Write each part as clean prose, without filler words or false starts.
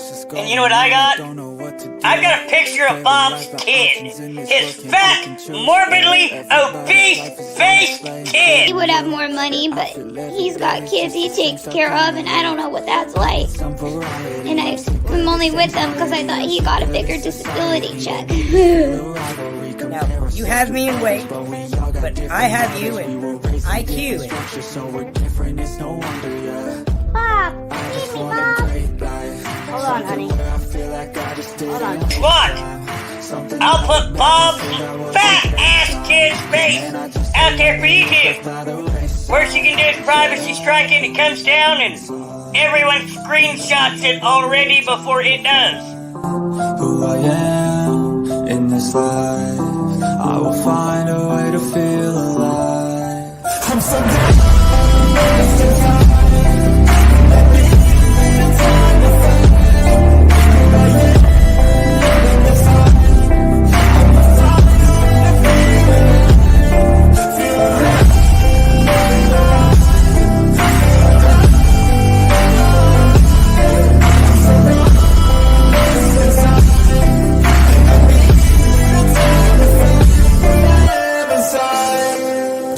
And you know what I got? I got a picture of Bob's kid. His fat, morbidly obese-faced kid. He would have more money, but he's got kids he takes care of, and I don't know what that's like. And I'm only with him because I thought he got a bigger disability check. Now, you have me in weight, but I have you in IQ. Bob, feed me, Bob. Hold on, honey. Hold on. What? I'll put Bob's fat-ass kid's face out there for you two. Worst you can do is privacy strike and it comes down and everyone screenshots it already before it does. Who I am in this life, I will find a way to feel alive. I'm so down.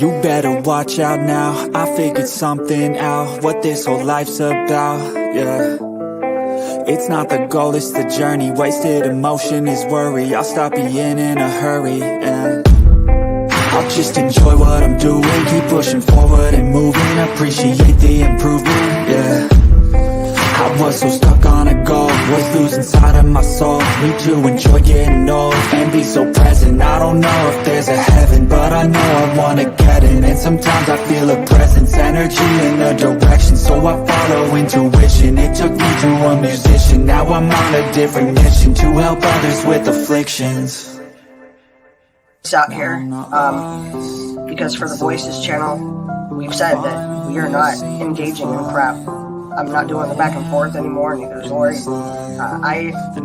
You better watch out now, I figured something out, what this whole life's about, yeah. It's not the goal, it's the journey, wasted emotion is worry, I'll stop being in a hurry, and I'll just enjoy what I'm doing, keep pushing forward and moving, appreciate the improvement, yeah. I was so stuck on a goal, was losing sight of my soul. Need to enjoy getting old and be so present. I don't know if there's a heaven, but I know I wanna get in. And sometimes I feel a presence, energy in a direction, so I follow intuition. It took me to a musician, now I'm on a different mission, to help others with afflictions. Out here, because for the Voices channel, we've said that we are not engaging in crap. I'm not doing the back and forth anymore, neither is Lori. I did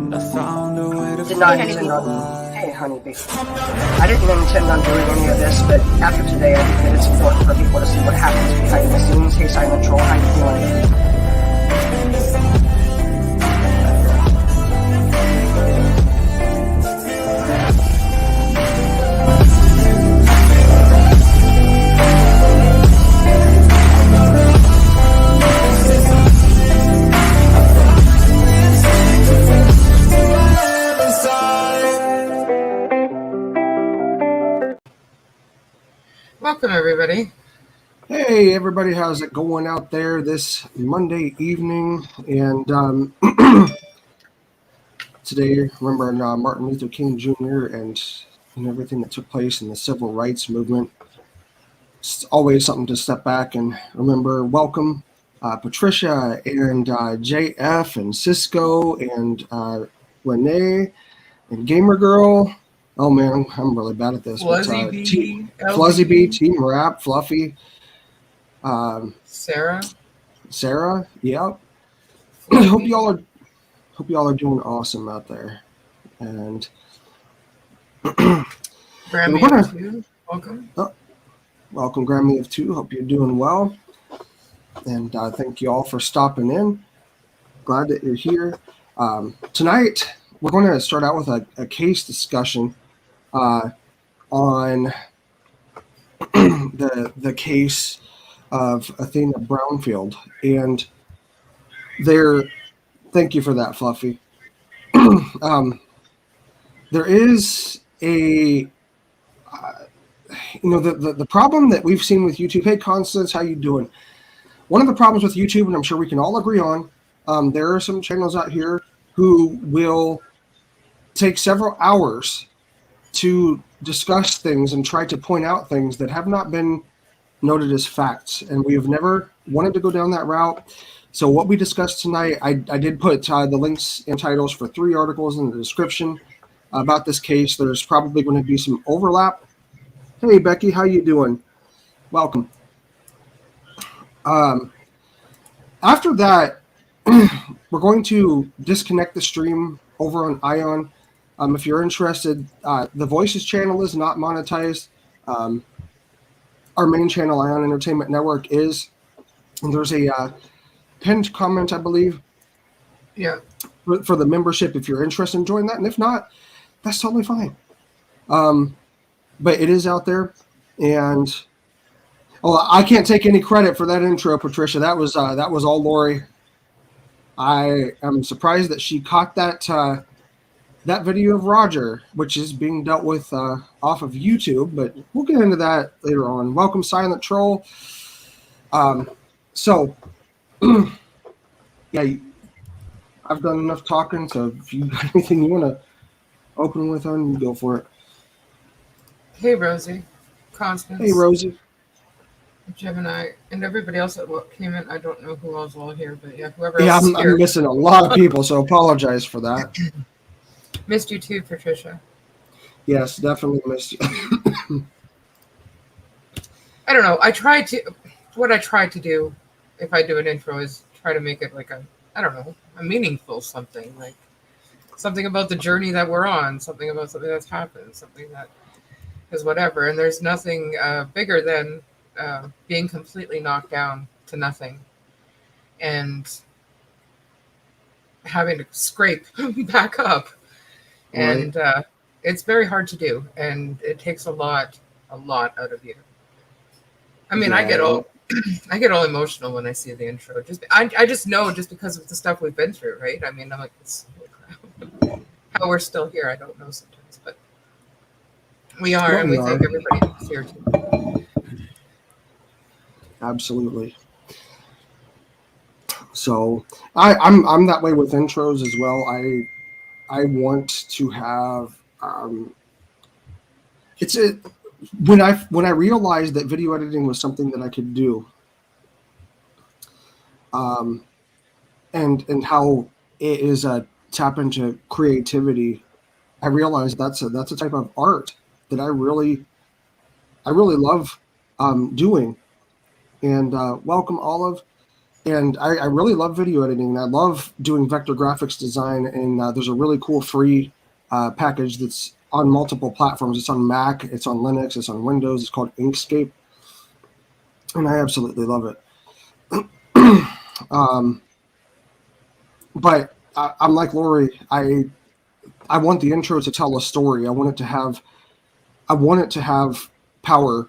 not intend on... Hey, honeybee. I didn't intend on doing any of this, but after today, I think that it's important for people to see what happens behind the scenes. Hey, Silent Troll, how you doing? Welcome, everybody. Hey, everybody, how's it going out there this Monday evening? And today, remember Martin Luther King Jr. and everything that took place in the civil rights movement. It's always something to step back and remember. Welcome, Patricia and JF and Cisco and Renee and Gamer Girl. Oh man, I'm really bad at this. Fluzzy B, Team Rap, Fluffy, Sarah, yep. hope y'all are doing awesome out there. And Grammy of 2, welcome. Welcome, Grammy of 2. Hope you're doing well. And thank you all for stopping in. Glad that you're here. Tonight, we're going to start out with a case discussion on the case of Athena Brownfield, and thank you for that, Fluffy. There is a the problem that we've seen with YouTube. Hey, Constance, how you doing? One of the problems with YouTube, and I'm sure we can all agree on, there are some channels out here who will take several hours to discuss things and try to point out things that have not been noted as facts. And we have never wanted to go down that route. So what we discussed tonight, I did put the links and titles for 3 articles in the description about this case. There's probably going to be some overlap. Hey, Becky, how you doing? Welcome. After that, we're going to disconnect the stream over on Ion. If you're interested, the Voices channel is not monetized. Our main channel, Ion Entertainment Network, is. And there's a pinned comment, I believe. Yeah. for the membership if you're interested in joining that, and if not, that's totally fine. But it is out there, and I can't take any credit for that intro, Patricia. That was all Lori. I am surprised that she caught that video of Roger, which is being dealt with off of YouTube, but we'll get into that later on. Welcome, Silent Troll. So, yeah, I've done enough talking, so if you got anything you want to open with on, go for it. Hey, Rosie. Constance. Hey, Rosie. Gemini, and everybody else that came in. I don't know who else all here, but yeah, whoever Yeah, else is here. I'm missing a lot of people, so apologize for that. Missed you too, Patricia. Yes, definitely missed you. I don't know. What I try to do if I do an intro is try to make it like a meaningful something, like something about the journey that we're on, something about something that's happened, something that is whatever. And there's nothing bigger than being completely knocked down to nothing and having to scrape back up. And it's very hard to do, and it takes a lot out of you. I mean, I get all emotional when I see the intro. I just know, just because of the stuff we've been through, right? I mean, I'm like, holy crap. How we're still here, I don't know sometimes, but we are, and we thank everybody who's here too. Absolutely. So I'm that way with intros as well. I want to have when I realized that video editing was something that I could do, and how it is a tap into creativity, I realized that's a type of art that I really love doing. And welcome, Olive. And I really love video editing. I love doing vector graphics design. And there's a really cool free package that's on multiple platforms. It's on Mac, it's on Linux, it's on Windows. It's called Inkscape. And I absolutely love it. But I'm like Lori. I want the intro to tell a story. I want it to have power.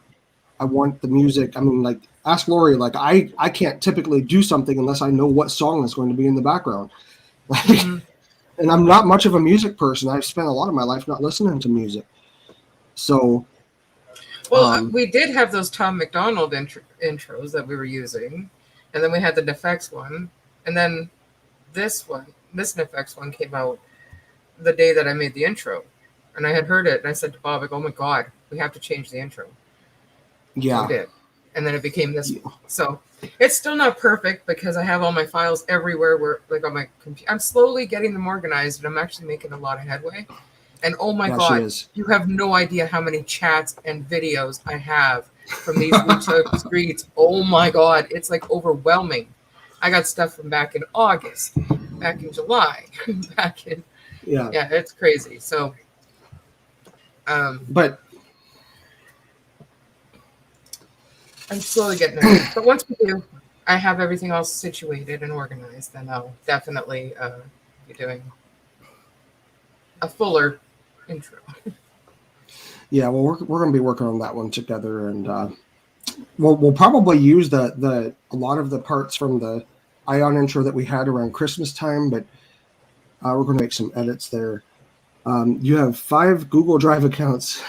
I want the music. I mean, like, ask Lori. Like, I can't typically do something unless I know what song is going to be in the background. And I'm not much of a music person. I've spent a lot of my life not listening to music. So, well, we did have those Tom McDonald intros that we were using, and then we had the Defects one, and then this Defects one came out the day that I made the intro, and I had heard it, and I said to Bob, like, "Oh my God, we have to change the intro." yeah. We did. And then it became this one. So it's still not perfect because I have all my files everywhere where, like, on my computer. I'm slowly getting them organized, and I'm actually making a lot of headway. And oh my God, you have no idea how many chats and videos I have from these YouTube streets. Oh my God, it's like overwhelming. I got stuff from back in August, back in July, yeah, it's crazy. So, but I'm slowly getting there. But once we do, I have everything all situated and organized, then I'll definitely be doing a fuller intro. Yeah, well, we're going to be working on that one together, and we'll probably use a lot of the parts from the Ion intro that we had around Christmas time, but we're going to make some edits there. You have 5 Google Drive accounts.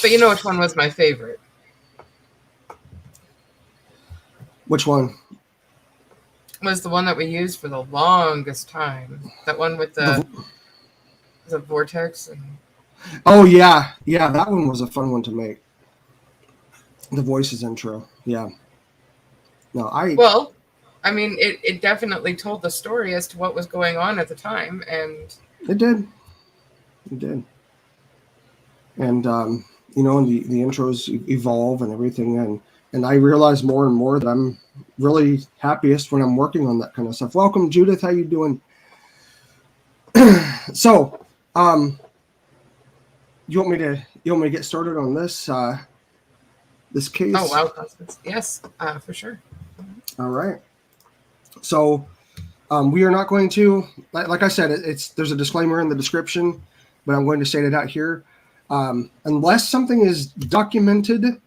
But you know which one was my favorite? Which one? Was the one that we used for the longest time. That one with the vortex. And... Oh, yeah. Yeah, that one was a fun one to make. The voices intro. Yeah. No, Well, I mean, it definitely told the story as to what was going on at the time, and... It did. And, you know, the intros evolve and everything. And I realize more and more that I'm really happiest when I'm working on that kind of stuff. Welcome, Judith. How you doing? So, you want me to get started on this this case? Oh, wow. Yes, for sure. All right. So, We are not going to, like I said, there's a disclaimer in the description, but I'm going to state it out here. Unless something is documented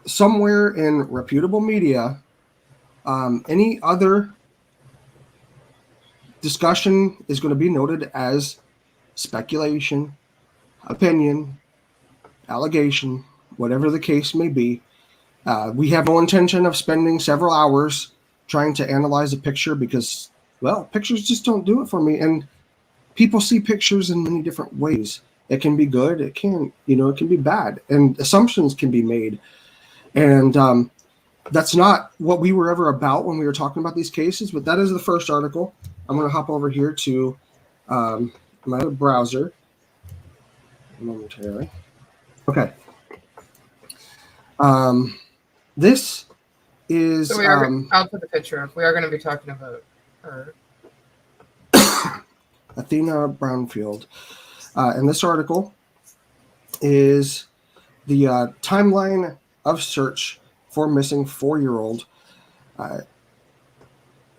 somewhere in reputable media, any other discussion is going to be noted as speculation, opinion, allegation, whatever the case may be. We have no intention of spending several hours trying to analyze a picture because, well, pictures just don't do it for me. And people see pictures in many different ways. It can be good. It can be bad. And assumptions can be made. And that's not what we were ever about when we were talking about these cases, but that is the first article. I'm going to hop over here to my browser momentarily. Okay. This is... So I'll put the picture up. We are going to be talking about her. Athena Brownfield. And this article is the timeline of search for missing 4-year-old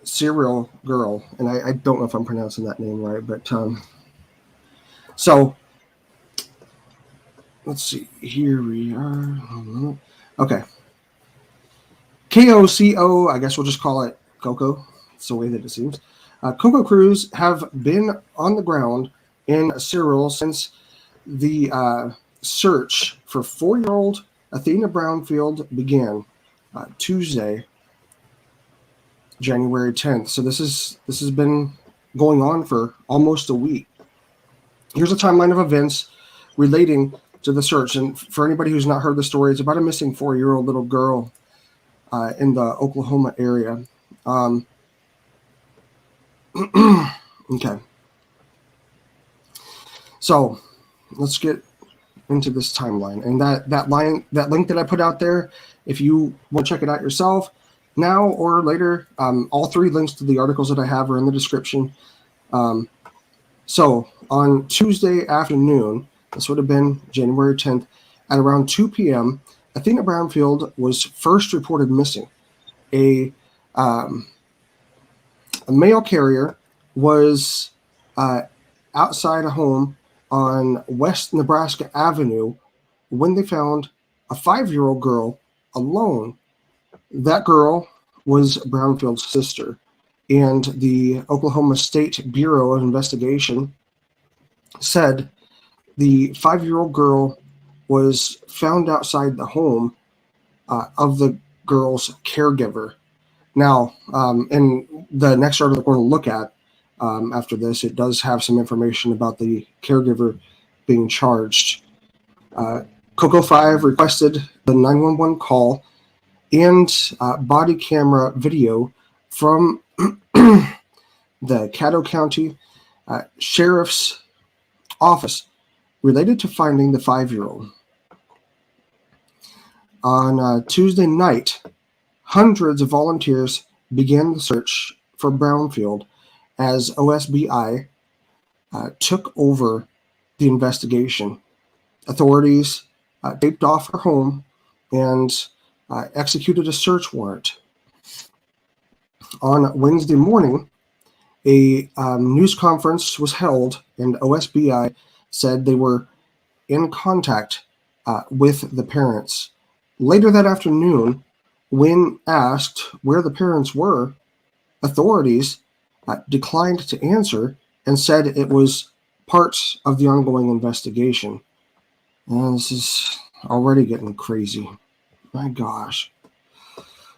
Cyril girl. And I don't know if I'm pronouncing that name right, but so let's see. Here we are. Okay. KOCO, I guess we'll just call it Coco. It's the way that it seems. Coco crews have been on the ground in Cyril since the search for 4-year-old Athena Brownfield began Tuesday, January 10th. So this has been going on for almost a week. Here's a timeline of events relating to the search. And for anybody who's not heard the story, it's about a missing 4-year-old little girl in the Oklahoma area. Okay. So let's get into this timeline. And that link that I put out there, if you want to check it out yourself now or later, all 3 links to the articles that I have are in the description. So on Tuesday afternoon, this would have been January 10th, at around 2 p.m., Athena Brownfield was first reported missing. A mail carrier was outside a home on West Nebraska Avenue when they found a 5-year-old girl alone. That girl was Brownfield's sister, and the Oklahoma State Bureau of Investigation said the 5-year-old girl was found outside the home of the girl's caregiver. Now, in the next article we're going to look at after this, it does have some information about the caregiver being charged. Coco 5 requested the 911 call and body camera video from the Caddo County Sheriff's Office related to finding the 5-year-old. On Tuesday night, hundreds of volunteers began the search for Brownfield as OSBI took over the investigation. Authorities taped off her home and executed a search warrant. On Wednesday morning, a news conference was held, and OSBI said they were in contact with the parents. Later that afternoon, when asked where the parents were, authorities declined to answer and said it was part of the ongoing investigation. And this is already getting crazy. My gosh.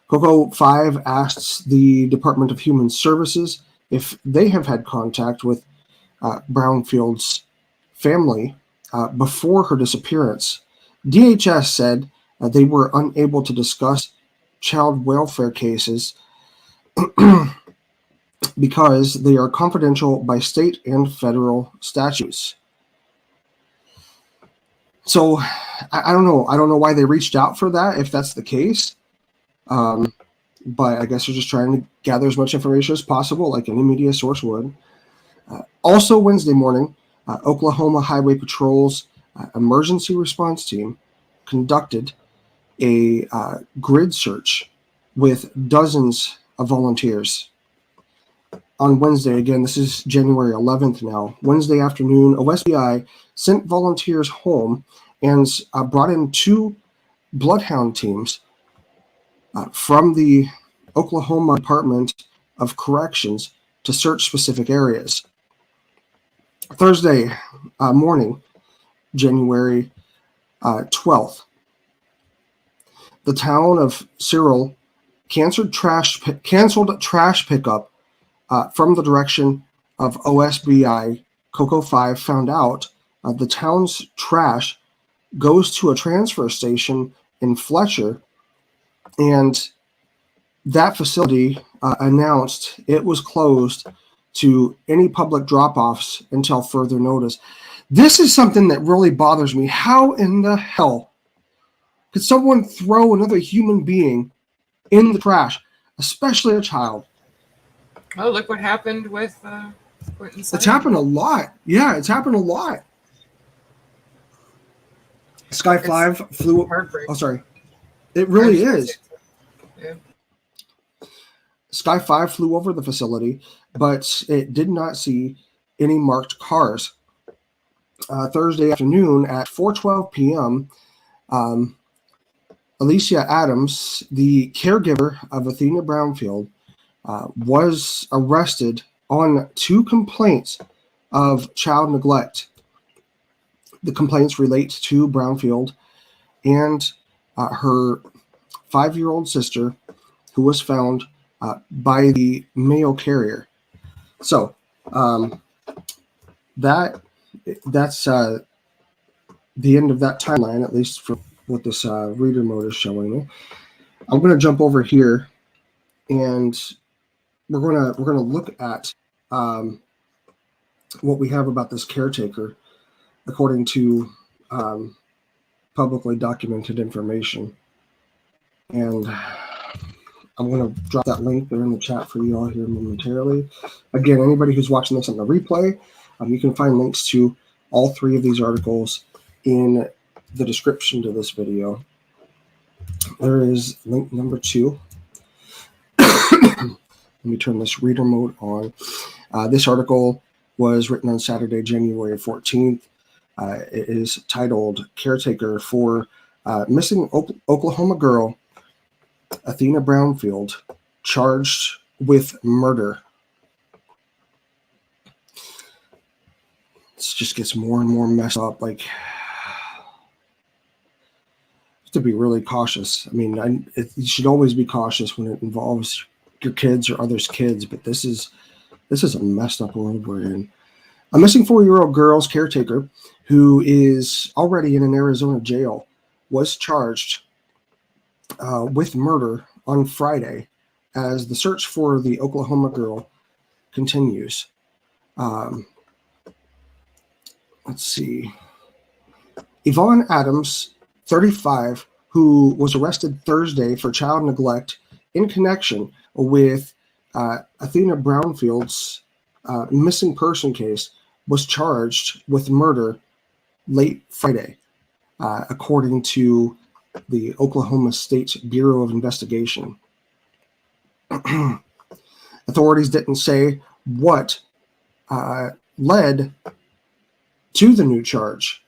Coco 5 asks the Department of Human Services if they have had contact with Brownfield's family before her disappearance. DHS said they were unable to discuss child welfare cases because they are confidential by state and federal statutes. So I don't know. I don't know why they reached out for that, if that's the case. But I guess they're just trying to gather as much information as possible, like any media source would. Also Wednesday morning, Oklahoma Highway Patrol's emergency response team conducted a grid search with dozens of volunteers. on Wednesday, again, this is January 11th now, Wednesday afternoon, OSBI sent volunteers home and brought in 2 bloodhound teams from the Oklahoma Department of Corrections to search specific areas. Thursday morning, January 12th, the town of Cyril canceled trash pickup from the direction of OSBI. Coco 5 found out the town's trash goes to a transfer station in Fletcher, and that facility announced it was closed to any public drop-offs until further notice. This is something that really bothers me. How in the hell could someone throw another human being in the trash, especially a child? Oh, look what happened with Quentin. It's happened a lot. Yeah, it's happened a lot. Sky 5 flew. Heartbreak. Oh, sorry. It really is. Yeah. Sky 5 flew over the facility, but it did not see any marked cars. Thursday afternoon at 4:12 p.m., Alicia Adams, the caregiver of Athena Brownfield, was arrested on 2 complaints of child neglect. The complaints relate to Brownfield and her 5-year-old sister, who was found by the mail carrier. So that's the end of that timeline, at least for what this reader mode is showing me. I'm going to jump over here, and we're going to look at what we have about this caretaker, according to publicly documented information. And I'm going to drop that link there in the chat for you all here momentarily. Again, anybody who's watching this on the replay, you can find links to all 3 of these articles in the description to this video. There is link number 2. Let me turn this reader mode on. This article was written on Saturday, January 14th. It is titled "Caretaker for Missing Oklahoma Girl Athena Brownfield Charged with Murder." This just gets more and more messed up. Like, to be really cautious. I mean, you should always be cautious when it involves your kids or others' kids, but this is a messed up world we're in. A missing 4-year-old girl's caretaker, who is already in an Arizona jail, was charged with murder on Friday as the search for the Oklahoma girl continues. Let's see. Yvonne Adams, 35, who was arrested Thursday for child neglect in connection with Athena Brownfield's missing person case, was charged with murder late Friday, according to the Oklahoma State Bureau of Investigation. Authorities didn't say what led to the new charge,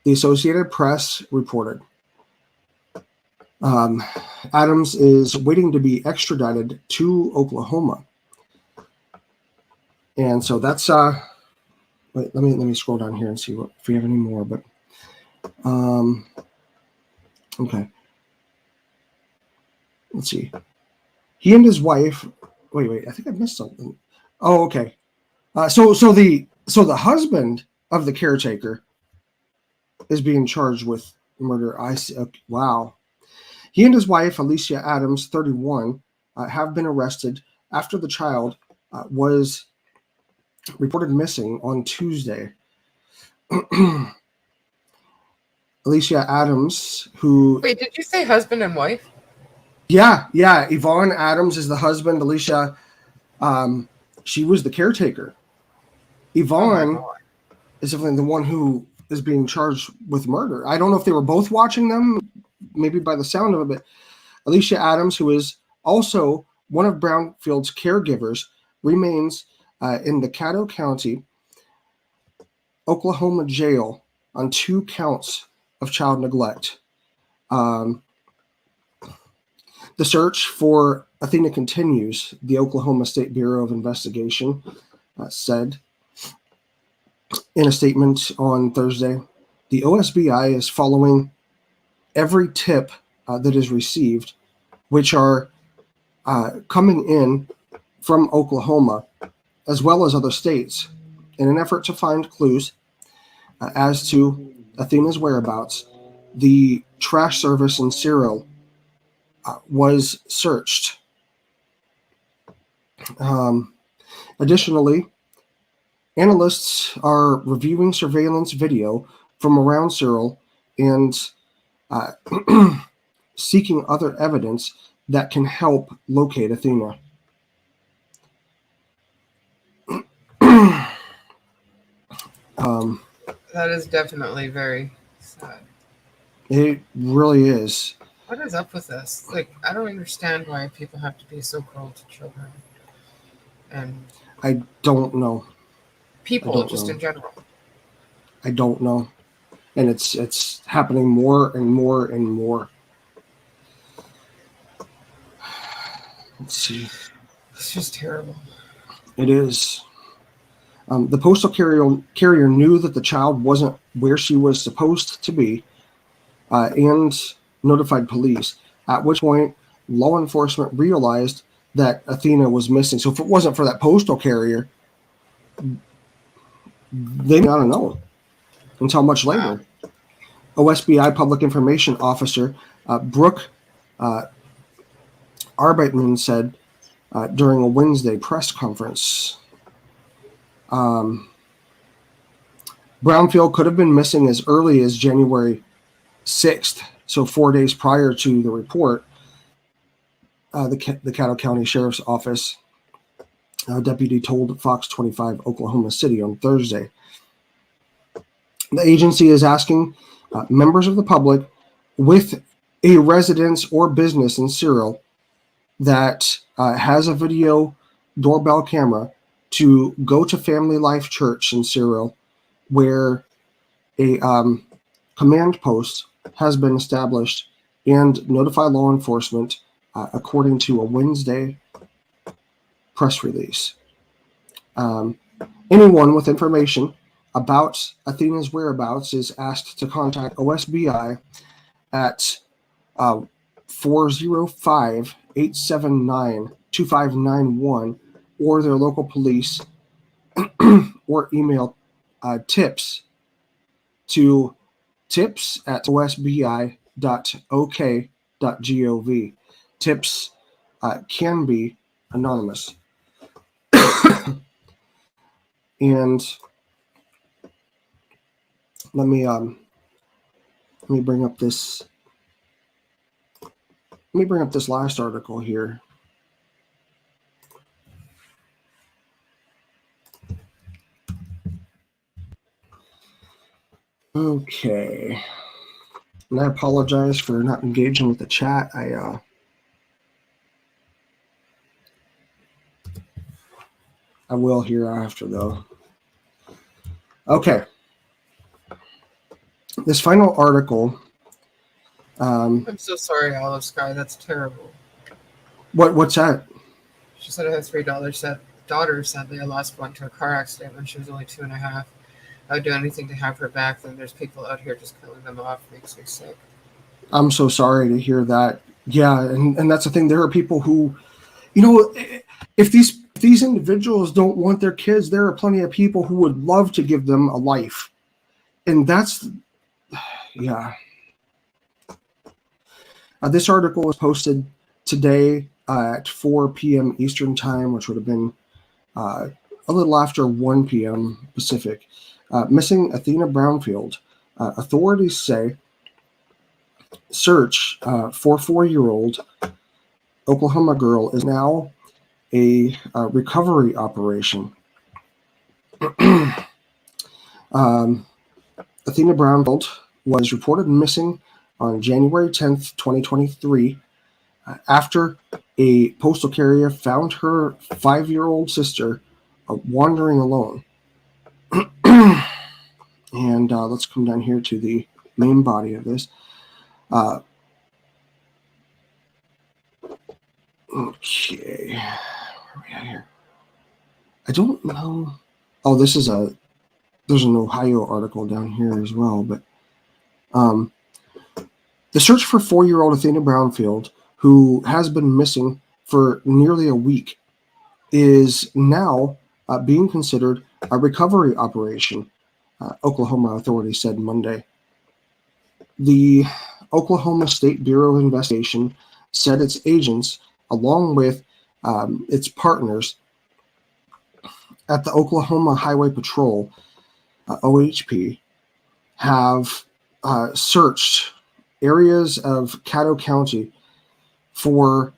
the Associated Press reported. Adams is waiting to be extradited to Oklahoma. And so that's wait, let me scroll down here and see if we have any more, but okay. Let's see. He and his wife, wait, I think I missed something. Oh, okay. So the husband of the caretaker is being charged with murder. I see. Okay, wow. He and his wife, Alicia Adams, 31, have been arrested after the child was reported missing on Tuesday. Alicia Adams, who... Wait, did you say husband and wife? Yeah. Yvonne Adams is the husband. Alicia, she was the caretaker. Yvonne is definitely the one who is being charged with murder. I don't know if they were both watching them, maybe by the sound of it, but Alicia Adams, who is also one of Brownfield's caregivers, remains in the Caddo County, Oklahoma jail on 2 counts of child neglect. The search for Athena continues, the Oklahoma State Bureau of Investigation said in a statement on Thursday. The OSBI is following every tip that is received, which are coming in from Oklahoma, as well as other states, in an effort to find clues as to Athena's whereabouts. The trash service in Cyril was searched. Additionally, analysts are reviewing surveillance video from around Cyril and seeking other evidence that can help locate Athena. That is definitely very sad. It really is. What is up with this? Like, I don't understand why people have to be so cruel to children. And I don't know. People, just in general. I don't know. And it's happening more and more and more. Let's see. It's just terrible. It is. The postal carrier knew that the child wasn't where she was supposed to be and notified police, at which point law enforcement realized that Athena was missing. So if it wasn't for that postal carrier, they may not have known until much later. OSBI Public Information Officer Brooke Arbeitman said during a Wednesday press conference, Brownfield could have been missing as early as January 6th, so 4 days prior to the report. The Caddo County Sheriff's Office deputy told Fox 25 Oklahoma City on Thursday. The agency is asking members of the public with a residence or business in Cyril that has a video doorbell camera to go to Family Life Church in Cyril, where a command post has been established, and notify law enforcement, according to a Wednesday press release. Anyone with information about Athena's whereabouts is asked to contact OSBI at 405-879-2591 or their local police, or email tips to tips@osbi.ok.gov. Tips can be anonymous. And let me bring up this. Let me bring up this last article here. Okay. And I apologize for not engaging with the chat. I will hereafter, though. Okay. This final article. I'm so sorry, Olive Sky. That's terrible. What's that? She said I have 3 daughters. Sadly, I lost one to a car accident when she was only 2.5. I would do anything to have her back. Then there's people out here just killing them off. Makes me sick. I'm so sorry to hear that. Yeah, and that's the thing. There are people who, you know, if these individuals don't want their kids, there are plenty of people who would love to give them a life. And that's, yeah. This article was posted today at 4 p.m. Eastern Time, which would have been a little after 1 p.m. Pacific. Missing Athena Brownfield. Authorities say search for 4-year-old Oklahoma girl is now a recovery operation. Athena Brownfield was reported missing on January 10th, 2023, after a postal carrier found her 5-year-old sister wandering alone. And let's come down here to the main body of this. Okay, where are we at here? I don't know. Oh, there's an Ohio article down here as well, but the search for 4-year-old Athena Brownfield, who has been missing for nearly a week, is now being considered a recovery operation, Oklahoma authorities said Monday. The Oklahoma State Bureau of Investigation said its agents, along with its partners at the Oklahoma Highway Patrol, OHP, have searched areas of Caddo County for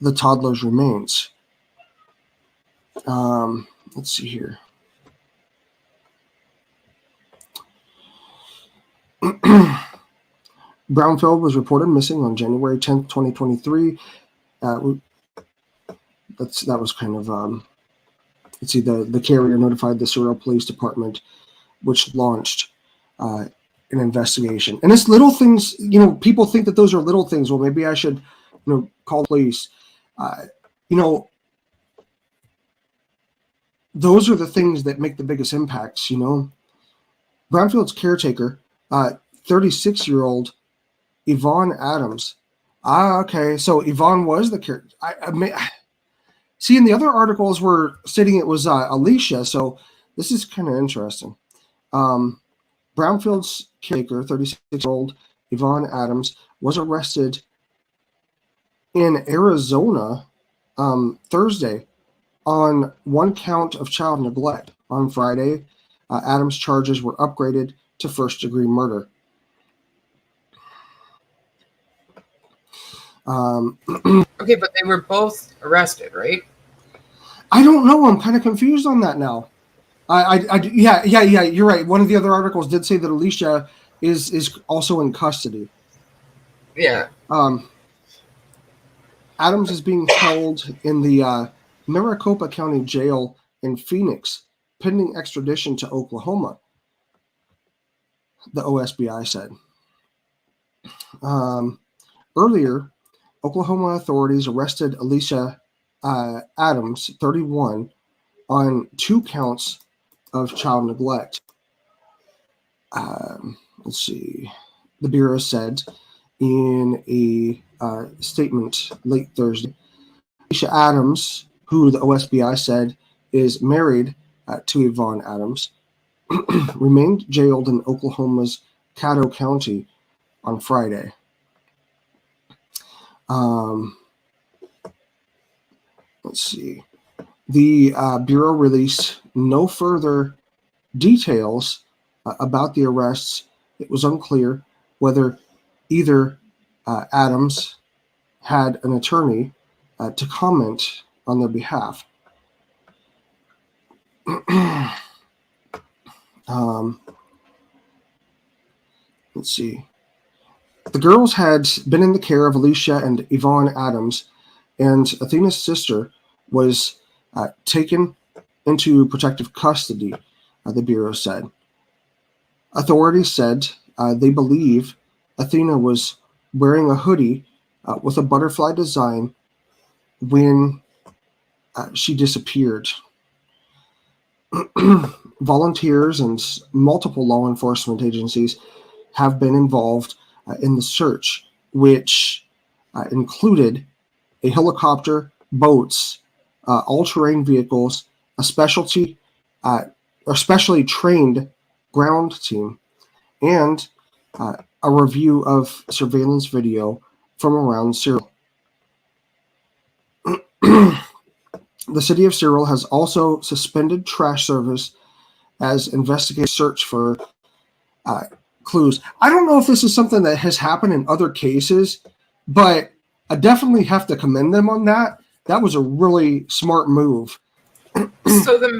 the toddler's remains. Let's see here. Brownfield was reported missing on January 10th, 2023. That was kind of, let's see, the carrier notified the Cyril Police Department, which launched an investigation. And it's little things, people think that those are little things. Well, maybe I should, call the police. Those are the things that make the biggest impacts, Brownfield's caretaker, 36-year-old Yvonne Adams. Okay. So Yvonne was the caretaker. See, in the other articles were stating it was Alicia. So this is kind of interesting. Brownfield's caretaker, 36-year-old Yvonne Adams, was arrested in Arizona Thursday on one count of child neglect. On Friday, Adams' charges were upgraded to first-degree murder. Okay, but they were both arrested, right? I don't know. I'm kind of confused on that now. Yeah. You're right. One of the other articles did say that Alicia is also in custody. Yeah. Adams is being held in the Maricopa County Jail in Phoenix, pending extradition to Oklahoma, the OSBI said. Earlier, Oklahoma authorities arrested Alicia Adams, 31, on 2 counts of child neglect. Let's see. The Bureau said in a statement late Thursday, Alicia Adams, who the OSBI said is married to Yvonne Adams, remained jailed in Oklahoma's Caddo County on Friday. Let's see. The Bureau released no further details about the arrests. It was unclear whether either Adams had an attorney to comment on their behalf. Let's see. The girls had been in the care of Alicia and Yvonne Adams, and Athena's sister was taken into protective custody, the Bureau said. Authorities said they believe Athena was wearing a hoodie with a butterfly design when she disappeared. Volunteers and multiple law enforcement agencies have been involved in the search, which included a helicopter, boats, all-terrain vehicles, a specially trained ground team, and a review of surveillance video from around Cyril. The city of Cyril has also suspended trash service as investigators search for clues. I don't know if this is something that has happened in other cases, but I definitely have to commend them on that. That was a really smart move. So the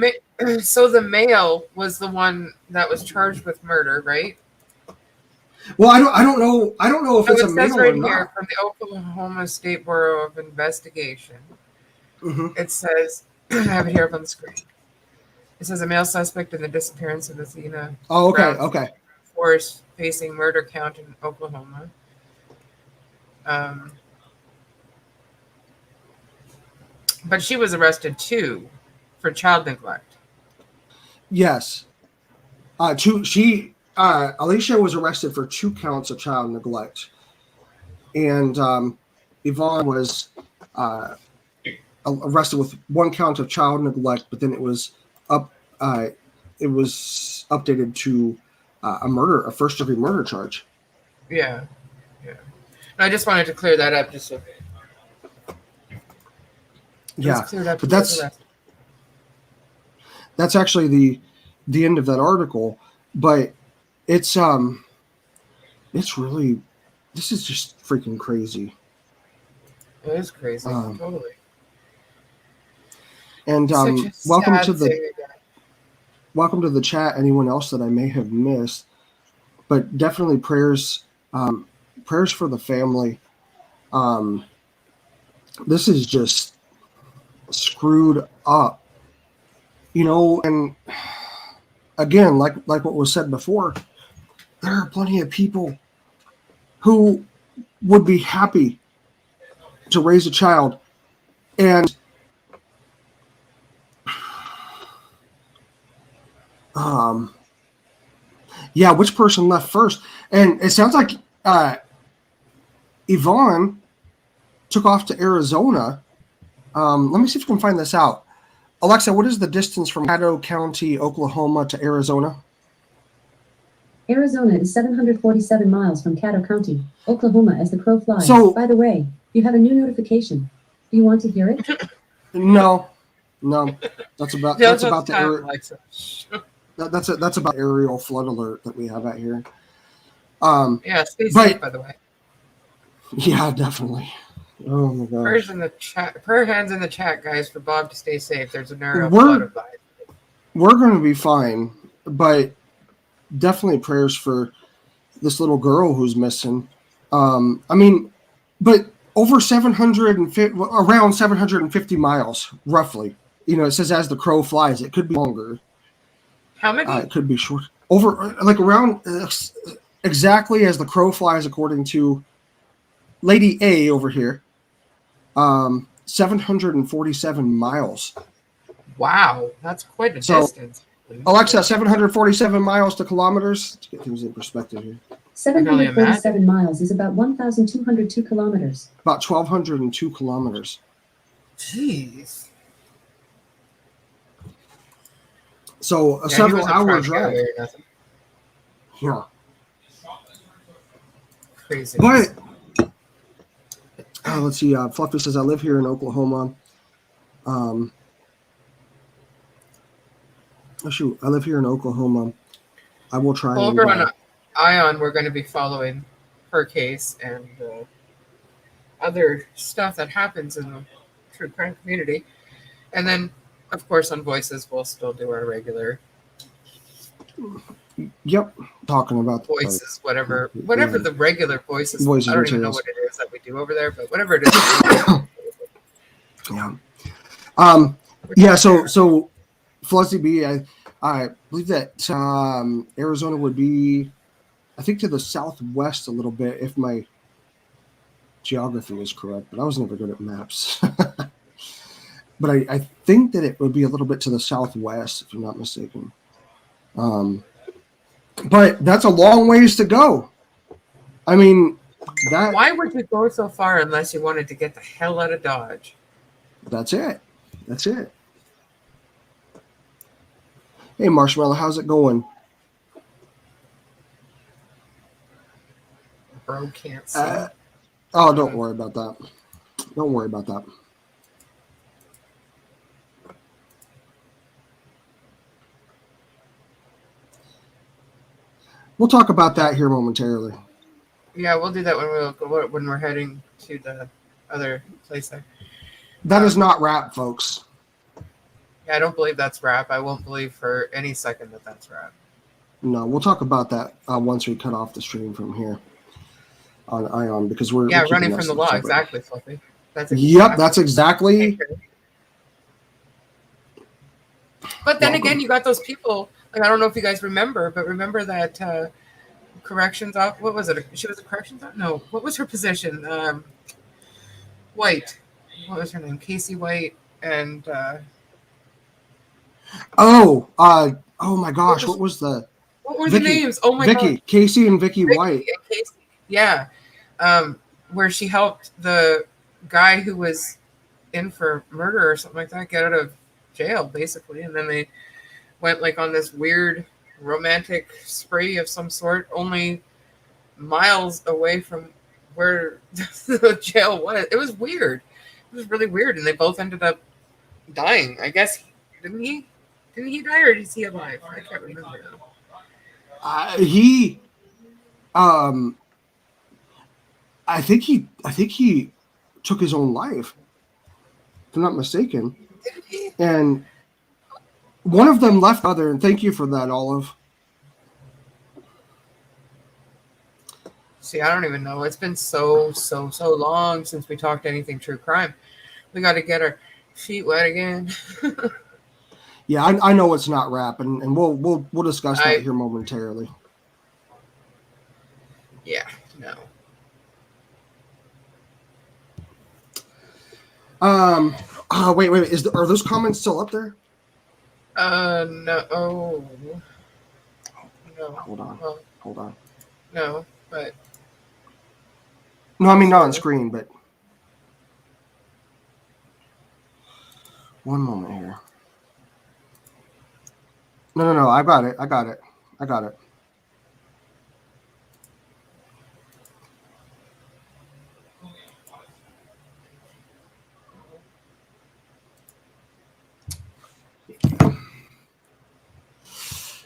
male was the one that was charged with murder, right? Well, I don't know if it's a male right or not. here from the Oklahoma State Bureau of Investigation. Mm-hmm. It says, I have it here up on the screen. It says a male suspect in the disappearance of Athena Oh, okay, Brownfield okay. Force facing murder count in Oklahoma. But she was arrested too for child neglect. Yes. Alicia was arrested for 2 counts of child neglect, and Yvonne was arrested with 1 count of child neglect, but then it was updated to a first-degree murder charge. Yeah. I just wanted to clear that up, just so. Yeah, Cleared up but that's actually the end of that article. But it's really, this is just freaking crazy. It is crazy, totally. And welcome to the chat. Anyone else that I may have missed, but definitely prayers for the family. This is just screwed up, and again, like what was said before, there are plenty of people who would be happy to raise a child, and which person left first? And it sounds like Yvonne took off to Arizona. Let me see if we can find this out. Alexa, what is the distance from Caddo County, Oklahoma to Arizona? Arizona is 747 miles from Caddo County, Oklahoma as the crow flies. So, by the way, you have a new notification. Do you want to hear it? No. That's about That's about aerial flood alert that we have out here. Yeah, stay safe, by the way. Yeah, definitely. Oh my gosh. Prayers in the chat. Prayer hands in the chat, guys, for Bob to stay safe. There's an aerial flood of life. We're going to be fine, but definitely prayers for this little girl who's missing. But over 750, around 750 miles, roughly. It says as the crow flies. It could be longer. How many? It could be short. Around exactly as the crow flies, according to Lady A over here. 747 miles. Wow, that's quite a distance. Alexa, 747 miles to kilometers. Let's get things in perspective here. 747 miles is about 1,202 kilometers. About 1,202 kilometers. Jeez. So a several hour drive. Yeah. Crazy. But let's see. Fluffy says, I live here in Oklahoma. I live here in Oklahoma. I will try. Over on Ion, we're going to be following her case and other stuff that happens in the true crime community. And then, of course, on Voices, we'll still do our regular. Yep, talking about Voices, whatever the regular voices. I don't even know what it is that we do over there, but whatever it is. Yeah. So Fuzzy B, I believe that Arizona would be, I think, to the southwest a little bit if my geography is correct, but I was never good at maps. But I think that it would be a little bit to the southwest, if I'm not mistaken. But that's a long ways to go. I mean, why would you go so far unless you wanted to get the hell out of Dodge? That's it. Hey, Marshmallow, how's it going? Bro can't see. Don't worry about that. We'll talk about that here momentarily. Yeah, we'll do that when we're heading to the other place there. That is not rap, folks. Yeah, I don't believe that's rap. I won't believe for any second that that's rap. No, we'll talk about that once we cut off the stream from here on Ion, because we're running from the law. Exactly, Fluffy. That's exactly. But then Welcome. again, you got those people. Like I don't know if you guys remember, but remember that corrections off. What was it? She was a corrections off. No, what was her position? White. What was her name? Casey White and. Oh my gosh, what was the What were Vicky, the names? Oh my Vicky, god. Casey and Vicky White. And Casey. Yeah. Where she helped the guy who was in for murder or something like that get out of jail, basically. And then they went like on this weird romantic spree of some sort, only miles away from where the jail was. It was weird. It was really weird. And they both ended up dying. I guess, didn't he? Didn't he die or is he alive? I can't remember now. He I think he took his own life, if I'm not mistaken. Did he? And one of them left the other, and thank you for that, Olive. See, I don't even know. It's been so long since we talked anything true crime. We got to get our feet wet again. Yeah, I know it's not rap, and we'll discuss that here momentarily. Yeah, no. Wait. Are those comments still up there? No. Oh. No. Hold on. Well, Hold on. no, but No, I mean not on screen, but one moment here. No. I got it.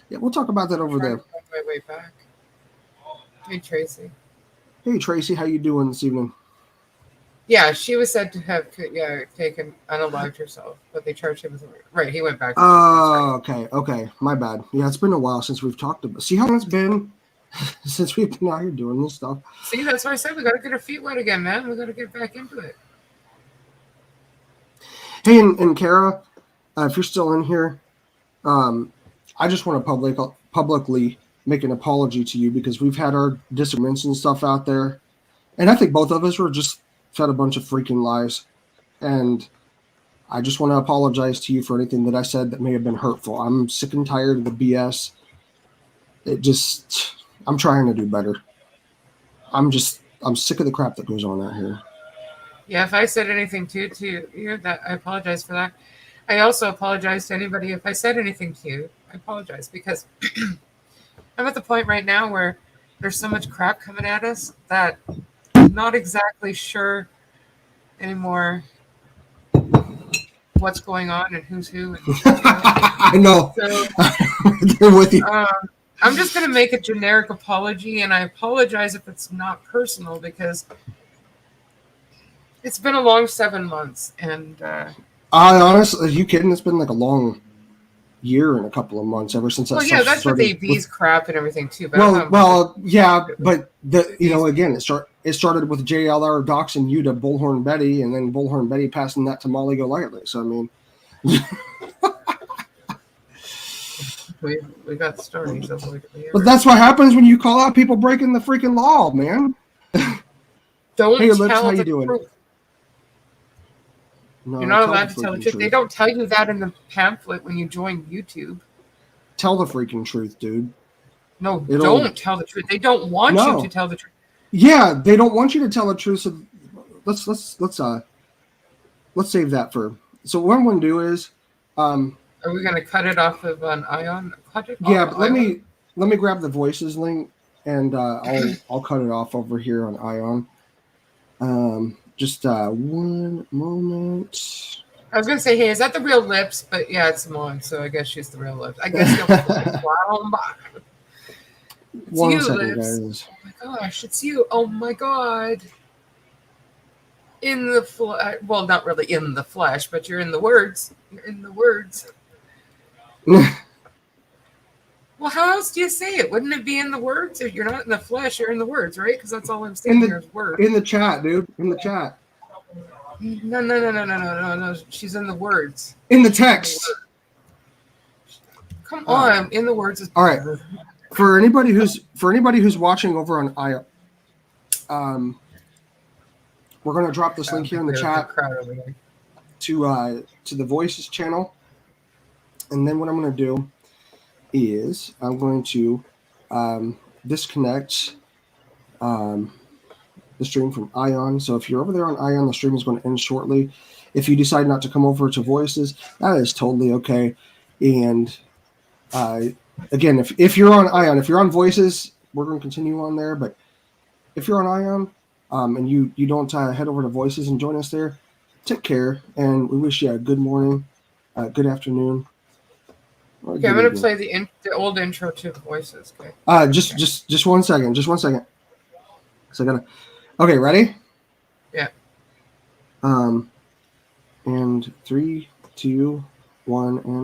Yeah, we'll talk about that over there. find my way back. Hey, Tracy. Hey, Tracy, how you doing this evening? Yeah, she was said to have taken unalived herself, but they charged him with right. He went back. Oh, okay. My bad. Yeah, it's been a while since we've talked about. See how it's been since we've been out here doing this stuff. See, that's why I said we got to get our feet wet again, man. We got to get back into it. Hey, and Kara, if you're still in here, I just want to publicly make an apology to you because we've had our disagreements and stuff out there, and I think both of us were just fed a bunch of freaking lies, and I just want to apologize to you for anything that I said that may have been hurtful. I'm sick and tired of the BS. I'm trying to do better. I'm sick of the crap that goes on out here. Yeah, if I said anything to you, that I apologize for that. I also apologize to anybody if I said anything to you. I apologize because I'm at the point right now where there's so much crap coming at us that I'm not exactly sure anymore what's going on and who's who. And I know. So, they're with you. I'm just going to make a generic apology, and I apologize if it's not personal because it's been a long 7 months, and I honestly, are you kidding? It's been like a long year and a couple of months ever since that. well, yeah, that's with AB's crap and everything too. But yeah, but again, it started with JLR doxing you to Bullhorn Betty, and then Bullhorn Betty passing that to Molly Golightly. So I mean, we got stories of but that's what happens when you call out people breaking the freaking law, man. Don't hey, tell Lips, how the you doing? truth. No, You're not allowed to tell the truth. truth. They don't tell you that in the pamphlet when you join YouTube. Tell the freaking truth, dude. No, don't tell the truth. They don't want you to tell the truth. Yeah, they don't want you to tell the truth. So let's save that for. So what I'm going to do is, are we going to cut it off of an Ion? Yeah, but let me grab the voices link and I'll cut it off over here on Ion. Just one moment. I was going to say, hey, is that the real Lips? But yeah, it's Simone, so I guess she's the real Lips. I guess you'll it's one you, second, Lips. guys. Oh my gosh, it's you. Oh my god. In the flesh. Well, not really in the flesh, but you're in the words. You're in the words. Well, how else do you say it? Wouldn't it be in the words? If you're not in the flesh, you're in the words, right? Because that's all I'm saying here is words. In the chat, dude. In the chat. No. She's in the words. In the text. Come on, in the words of All right. For anybody who's watching over on IO, we're going to drop this link here in the chat to the Voices channel, and then what I'm going to do is I'm going to disconnect the stream from Ion. So if you're over there on Ion, the stream is going to end shortly. If you decide not to come over to Voices, that is totally okay. And again, if you're on Ion, if you're on Voices, we're going to continue on there. But if you're on Ion and you don't head over to Voices and join us there, take care. And we wish you a good morning, good afternoon. Okay, I'm going to play the old intro to the Voices. Okay. Just 1 second. Just 1 second. So I gotta. Okay, ready? Yeah. And 3, 2, 1, and.